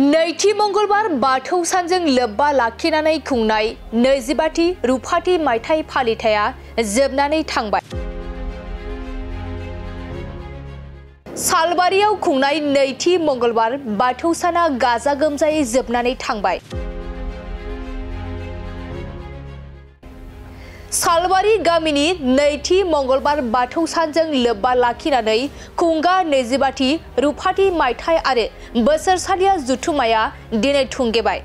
नैथि मंगलबार बाथौ सानजों लोब्बा लाखिनानै खुंनाय 25थि रुफाथि मायथाइ फालिथाया जोबनानै थांबाय। सालबारियाव खुंनाय नैथि मंगलबार बाथौ साना गाजा गोमजायै जोबनानै थांबाय। सालबारि गामिनि नैथि मंगलबार बाथौ सानजों लोब्बा लाखिनानै खुंगा 25थि रुफाथि मायथाइ आरो बोसोरसालिया जुथुमाया दिनै थुंगेबाय।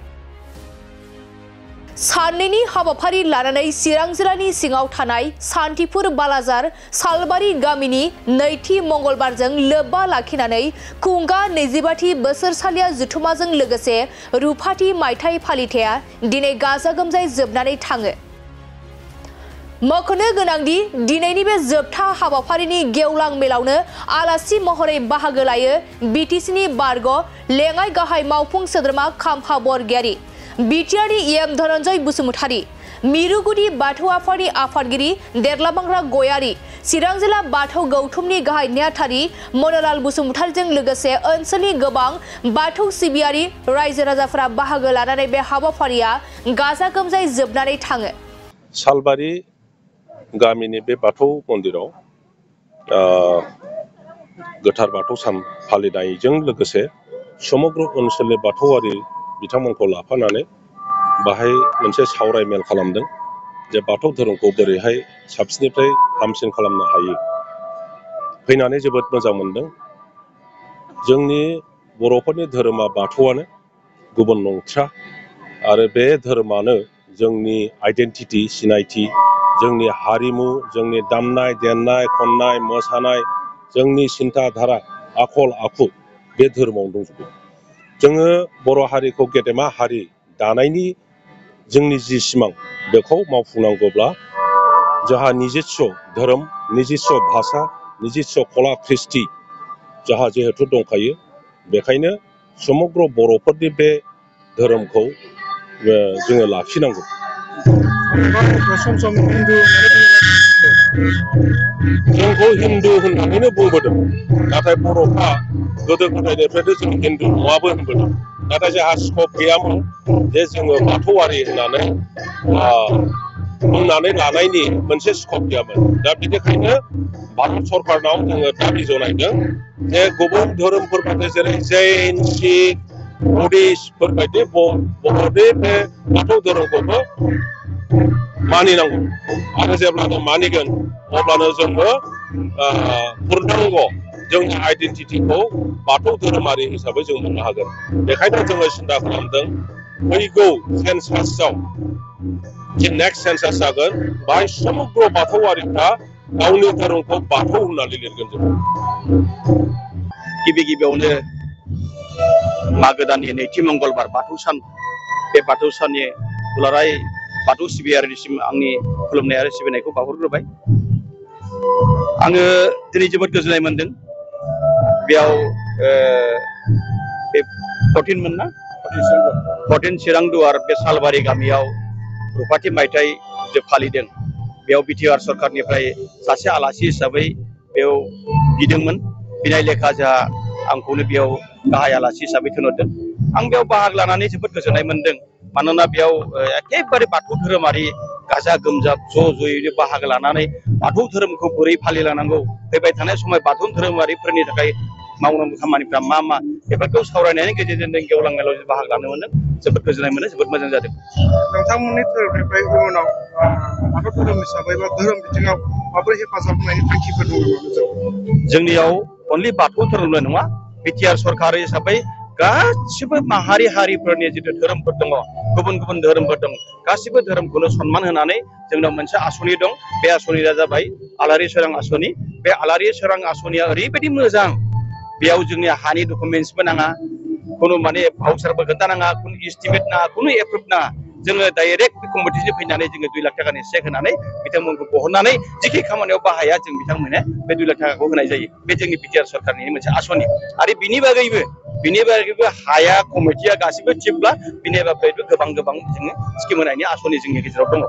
साननैनि हाबाफारि लानानै चिरां जिल्लानि सिङाव थानाय सान्तिपुर बालाजार सालबारि गामिनि नैथि मंगलबारजों लोब्बा लाखिनानै खुंगा 25थि बोसोरसालिया जुथुमाजों लोगोसे रुफाथि मायथाइ फालिथाया दिनै गाजा गोमजायै जोबनानै थाङो। मख'नो गोनांदि दिनैनि बे जोबथा हाबाफारिनि गेवलां मेलावनो आलासि महरै बाहागो लायो बिटिसिनि बारग' लेङाइ गाहाय मावफुं सोद्रोमा खाम्फा बरगयारी, बिटिआरनि EM धनन्जय बसुमतारी, मिरुगुदि बाथौ आफादनि आफादगिरि देरलाबांग्रा गयारी, चिरां जिल्ला बाथौ गौथुमनि गाहाय नेहाथारि मन'लाल बसुमतारीजों लोगोसे ओनसोलनि गोबां बाथौ सिबियारि रायजो राजाफोरा बाहागो लानानै बे हाबाफारिया गाजा गोमजायै जोबनानै थाङो। सालबारि गामिनि बे बाथौ मन्दिराव गोथार बाथौ सान फालिनायजों लोगोसे समग्र ओनसोलनि बाथौआरि बिथांमोनखौ लाफानानै बाहाय मोनसे सावराय मेल खालामदों जे बाथौ धोरोमखौ बोरैहाय साबसिननिफ्राय हामसिन खालामनो हायो। फैनानै जोबोद मोजां मोनदों। जोंनि बर'फोरनि धोरोमा बाथौआनो, गुबुन नंथ्रा आरो बे धोरोमानो जोंनि आइडेन्टिटि, सिनायथि, जोंनि हारिमु, जोंनि दामनाय देनाय खननाय मोसानाय, जोंनि सिन्था धारा आखल आखु बे धोरोमावनो दंजोबो। जोङो बर' हारिखौ गेदेमा हारि दानायनि जोंनि जि सिमां बेखौ मावफुंनांगौब्ला जोंहा निजिस्स' धोरोम, निजिस्स' भाषा, निजिस्स' कला कृष्टि जोंहा जिहेथु दंखायो। बेखायनो समग्र बर'फोरनि बे धोरोमखौ जोङो लाखिनांगौ। जोंखौ हिन्दु होननानैनो बुंबोदों, नाथाय बर'फ्रा गोदो गोदायनिफ्रायनो जों हिन्दु नङाबो होनबोदों। नाथाय जोंहा स्कप गैयामोन जे जोङो बाथौआरि होननानै बुंनानै लानायनि मोनसे स्कप गैयामोन। दा बिनिखायनो भारत सरकारनाव जोङो दाबि जनायदों जे गुबुन धोरोमफोरबायदि जेरै जैन, सिख, बुद्धिस्टफोरबायदि बर'नि बे बाथौ धोरोमखौबो मानिनांगौ आरो जेब्लानो मानिगोन अब्लानो जोङो पुर्णांग जोंनि आइडेन्टिटिखौ बाथौ धोरोमारि हिसाबै जों मोननो हागोन। बेखायनो जोङो सिन्था खालामदों फैगौ सेन्सासआव जे नेक्स्ट सेन्सास जागोन बाहाय समग्र बाथौआरिफ्रा गावनि धोरोमखौ बाथौ होननानै लिरगोन। जों गिबियावनो मागो दाननि नैथि मंगलबार बाथौ सान, बे बाथौ साननि दुलाराय बाथौ सिबियारिनिसिम आंनि खुलुमनाय आरो सिबिनायखौ बावहरग्रोबाय। आङो दिनै जोबोद गोजोननाय मोनदों। बेयाव बे 14 मोन ना 14 चिरां दुवार बे सालबारि गामियाव रुफाथि मायथाइ जे फालिदों, बेयाव बिटिआर सरकारनिफ्राय सासे आलासि हिसाबै बेयाव गिदोंमोन। बिनाय लेखा जोंहा आंखौनो बेयाव गाहाय आलासि हिसाबै थिनहरदों। आं बेयाव बाहागो लानानै जोबोद गोजोननाय मोनदों। मानोना बेयाव एखेबारे बाथौ धोरोमारि गाजा गोमजा ज'यैनो बाहागो लानानै बाथौ धोरोमखौ बोरै फालिलांनांगौ, फैबाय थानाय समाव बाथौ धोरोमारिफोरनि थाखाय मावनांगौ खामानिफ्रा मा मा बेफोरखौ सावरायनायनि गेजेरजों जों गेवलां मेलाव बाहागो लानो मोनदों। जोबोद गोजोननाय मोनो, जोबोद मोजां जादों। नोंथांमोननि धोरोमनिफ्राय इयुनाव बाथौ धोरोम हिसाबै बा धोरोम बिथिङाव माबोरै हेफाजाब होनायनि थांखिफोर दङ नामा? जोंनियाव अनलि बाथौ धोरोमल' नङा, बिटिआर सरकार हिसाबै गासिबो माहारि हारिफोरनि जिथु धोरोमफोर दङ, गुबुन गुबुन धोरोमफोर दं, गासिबो धोरोमखौनो सनमान होनानै जोंनाव मोनसे आसनि दं। बे आसनिया जाबाय आलारि सोरां आसनि। बे आलारि सोरां आसनिया ओरैबायदि मोजां, बेयाव जोंनि हानि डकुमेन्टसबो नाङा, खुनु माने भाउचारबो खोन्थानाङा, खुनु इस्टिमेट नाङा, खुनु एप्रुभ नाङा। जोङो डाइरेक्ट कमिटिजों फैनानै जोङो 2 लाख थाखानि चेक होनानै बिथांमोनखौ बहननानै जिखि खामानियाव बाहाया जों बिथांमोननो बे 2 लाख थाखाखौ होनाय जायो। बे जोंनि बिटिआर सरकारनि मोनसे आसनि। आरो बिनि बागैबो हाया कमिटिया गासिबो थिगब्ला बिनि बागैबो गोबां जोङो स्किम होनायनि आसनि जोंनि गेजेराव दङ।